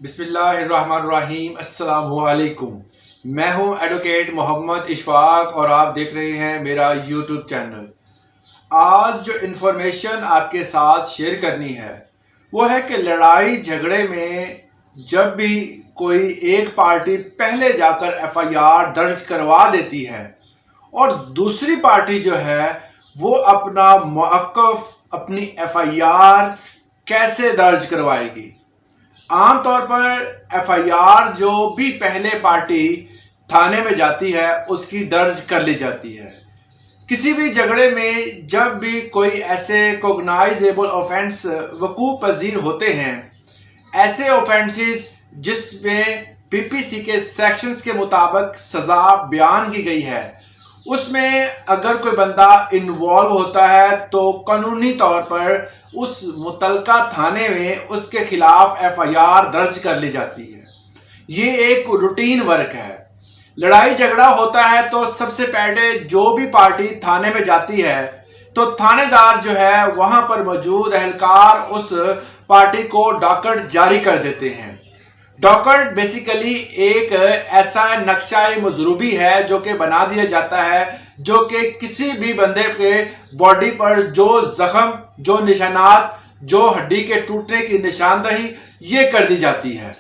बिस्मिल्लाहिर्रहमानिर्रहीम अस्सलामुअलैकुम। मैं हूं एडवोकेट मोहम्मद इशफाक और आप देख रहे हैं मेरा यूट्यूब चैनल। आज जो इन्फॉर्मेशन आपके साथ शेयर करनी है वो है कि लड़ाई झगड़े में जब भी कोई एक पार्टी पहले जाकर एफआईआर दर्ज करवा देती है और दूसरी पार्टी जो है वो अपना मौक़िफ़ अपनी एफआईआर कैसे दर्ज करवाएगी। आमतौर पर एफआईआर जो भी पहले पार्टी थाने में जाती है उसकी दर्ज कर ली जाती है। किसी भी झगड़े में जब भी कोई ऐसे कोगनाइजेबल ऑफेंस वकूअ पजीर होते हैं, ऐसे ऑफेंसेस जिसमें पीपीसी के सेक्शंस के मुताबिक सज़ा बयान की गई है, उसमें अगर कोई बंदा इन्वॉल्व होता है तो कानूनी तौर पर उस मुतलका थाने में उसके खिलाफ एफआईआर दर्ज कर ली जाती है। ये एक रूटीन वर्क है। लड़ाई झगड़ा होता है तो सबसे पहले जो भी पार्टी थाने में जाती है तो थानेदार जो है वहां पर मौजूद एहलकार उस पार्टी को डॉकेट जारी कर देते हैं। डॉकेट बेसिकली एक ऐसा नक्शा मजरूबी है जो कि बना दिया जाता है, जो कि किसी भी बंदे के बॉडी पर जो जख्म, जो निशानात, जो हड्डी के टूटने की निशानदही ये कर दी जाती है।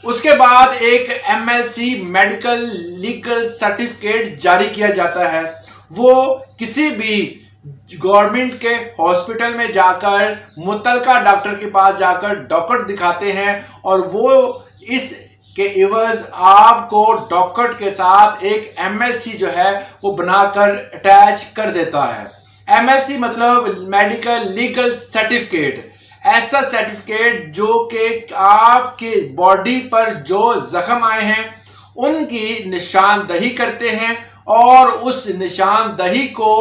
उसके बाद एक एमएलसी मेडिकल लीगल सर्टिफिकेट जारी किया जाता है। वो किसी भी गवर्नमेंट के हॉस्पिटल में जाकर मुतलका डॉक्टर के पास जाकर डॉकेट दिखाते हैं और वो इस के एवज आपको डॉकेट के साथ एक एमएलसी जो है वो बनाकर अटैच कर देता है। एमएलसी मतलब मेडिकल लीगल सर्टिफिकेट, ऐसा सर्टिफिकेट जो कि आपके बॉडी पर जो जख्म आए हैं उनकी निशानदही करते हैं और उस निशानदही को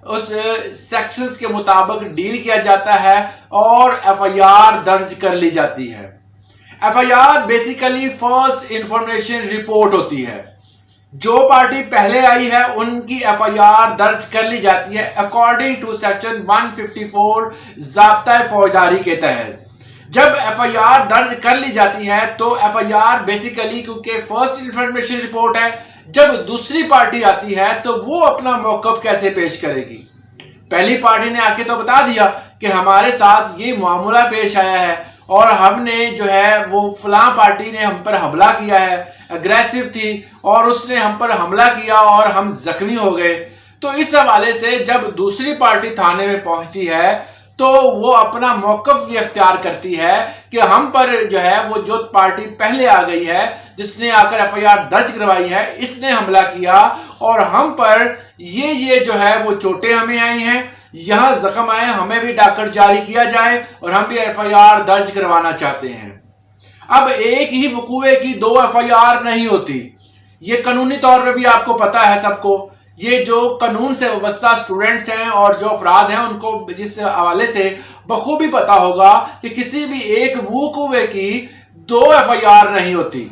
उस सेक्शंस के मुताबिक डील किया जाता है और एफआईआर दर्ज कर ली जाती है। FIR basically first information report होती है। जो पार्टी पहले आई है उनकी एफआईआर दर्ज कर ली जाती है अकॉर्डिंग टू सेक्शन 154 ज़ाब्ता फौजदारी के तहत। जब एफआईआर दर्ज कर ली जाती है तो एफआईआर बेसिकली क्योंकि फर्स्ट इंफॉर्मेशन रिपोर्ट है, जब दूसरी पार्टी आती है तो वो अपना मौक़िफ़ कैसे पेश करेगी। पहली पार्टी ने आके तो बता दिया कि हमारे साथ ये मामला पेश आया है और हमने जो है वो फलां पार्टी ने हम पर हमला किया है, अग्रेसिव थी और उसने हम पर हमला किया और हम जख्मी हो गए। तो इस हवाले से जब दूसरी पार्टी थाने में पहुंचती है तो वो अपना मौक़िफ़ ये अख्तियार करती है कि हम पर जो है वो जो पार्टी पहले आ गई है, जिसने आकर एफआईआर दर्ज करवाई है, इसने हमला किया और हम पर ये जो है वो चोटें हमें आई हैं, यहाँ जख्म आए, हमें भी डॉकेट जारी किया जाए और हम भी एफआईआर दर्ज करवाना चाहते हैं। अब एक ही वकूए की दो एफआईआर नहीं होती, ये कानूनी तौर पर भी आपको पता है सबको। ये जो कानून से वाबस्ता स्टूडेंट्स हैं और जो अफराद हैं उनको जिस हवाले से बखूबी पता होगा कि किसी भी एक वकूए की दो एफआईआर नहीं होती।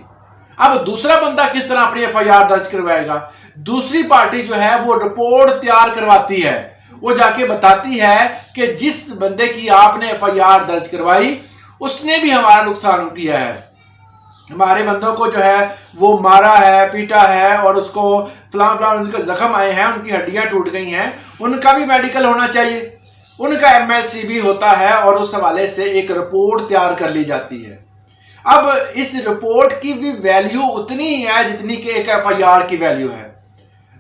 अब दूसरा बंदा किस तरह अपनी एफआईआर दर्ज करवाएगा। दूसरी पार्टी जो है वो रिपोर्ट तैयार करवाती है, वो जाके बताती है कि जिस बंदे की आपने एफआईआर दर्ज करवाई उसने भी हमारा नुकसान किया है, हमारे बंदों को जो है वो मारा है, पीटा है और उसको फलां फलां उनके जख्म आए हैं, उनकी हड्डियां टूट गई हैं, उनका भी मेडिकल होना चाहिए, उनका एमएलसी भी होता है और उस हवाले से एक रिपोर्ट तैयार कर ली जाती है। अब इस रिपोर्ट की भी वैल्यू उतनी ही है जितनी कि एक एफआईआर की वैल्यू है।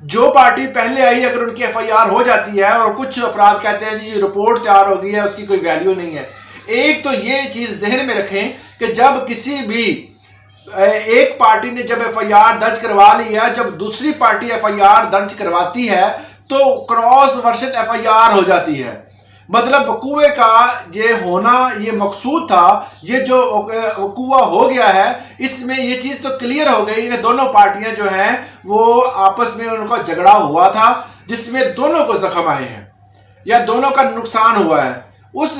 जो पार्टी पहले आई अगर उनकी एफआईआर हो जाती है और कुछ अफराद कहते हैं जी रिपोर्ट तैयार हो गई है उसकी कोई वैल्यू नहीं है। एक तो ये चीज जहन में रखें कि जब किसी भी एक पार्टी ने जब एफआईआर दर्ज करवा ली है, जब दूसरी पार्टी एफआईआर दर्ज करवाती है तो क्रॉस वर्सेस एफआईआर हो जाती है। मतलब वकूए का ये होना ये मकसूद था, ये जो वकूआ हो गया है इसमें ये चीज़ तो क्लियर हो गई कि दोनों पार्टियां जो हैं वो आपस में उनका झगड़ा हुआ था जिसमें दोनों को जख्म आए हैं या दोनों का नुकसान हुआ है। उस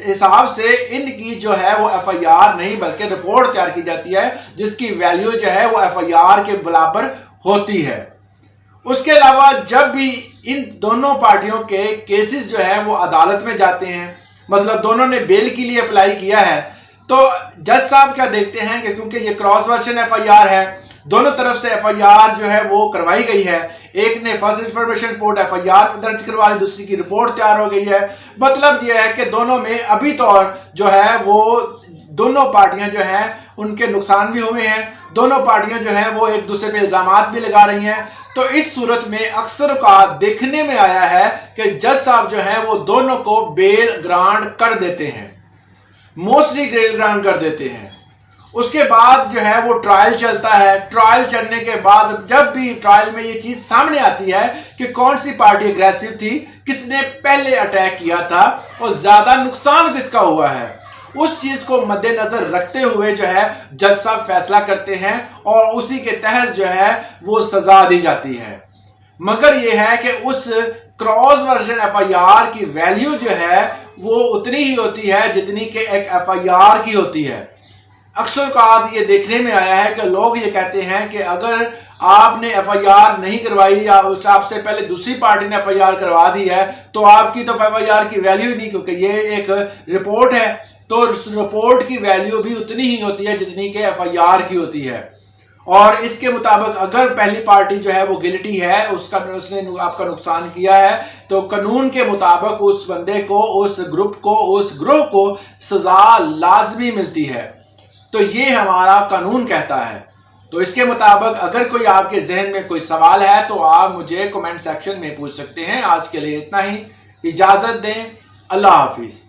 हिसाब से इनकी जो है वो एफआईआर नहीं बल्कि रिपोर्ट तैयार की जाती है जिसकी वैल्यू जो है वो एफआईआर के बराबर होती है। उसके अलावा जब भी इन दोनों पार्टियों के केसेस जो है वो अदालत में जाते हैं, मतलब दोनों ने बेल के लिए अप्लाई किया है, तो जज साहब क्या देखते हैं कि क्योंकि ये क्रॉस वर्जन एफआईआर है, दोनों तरफ से एफआईआर जो है वो करवाई गई है, एक ने फर्स्ट इंफॉर्मेशन रिपोर्ट एफआईआर दर्ज करवा ली, दूसरी की रिपोर्ट तैयार हो गई है। मतलब ये है कि दोनों में अभी तौर जो है वो दोनों पार्टियां जो हैं उनके नुकसान भी हुए हैं, दोनों पार्टियां जो हैं वो एक दूसरे पे इल्जामात भी लगा रही हैं। तो इस सूरत में अक्सर का देखने में आया है कि जज साहब जो है वो दोनों को बेल ग्रांट कर देते हैं, मोस्टली बेल ग्रांट कर देते हैं। उसके बाद जो है वो ट्रायल चलता है। ट्रायल चलने के बाद जब भी ट्रायल में ये चीज सामने आती है कि कौन सी पार्टी अग्रेसिव थी, किसने पहले अटैक किया था और ज्यादा नुकसान किसका हुआ है, उस चीज को मद्देनजर रखते हुए जो है जज साहब फैसला करते हैं और उसी के तहत जो है वो सजा दी जाती है। मगर ये है कि उस क्रॉस वर्जन एफआईआर की वैल्यू जो है वो उतनी ही होती है जितनी कि एक एफआईआर की होती है। अक्सर का ये देखने में आया है कि लोग ये कहते हैं कि अगर आपने एफआईआर नहीं करवाई या आपसे पहले दूसरी पार्टी ने एफआईआर करवा दी है तो आपकी तो एफआईआर की वैल्यू ही नहीं, क्योंकि ये एक रिपोर्ट है तो उस रिपोर्ट की वैल्यू भी उतनी ही होती है जितनी कि एफआईआर की होती है। और इसके मुताबिक अगर पहली पार्टी जो है वो गिल्टी है, उसने आपका नुकसान किया है, तो कानून के मुताबिक उस बंदे को, उस ग्रुप को, उस ग्रोह को सजा लाजमी मिलती है। तो ये हमारा कानून कहता है। तो इसके मुताबिक अगर कोई आपके जहन में कोई सवाल है तो आप मुझे कमेंट सेक्शन में पूछ सकते हैं। आज के लिए इतना ही, इजाजत दें, अल्लाह हाफिज।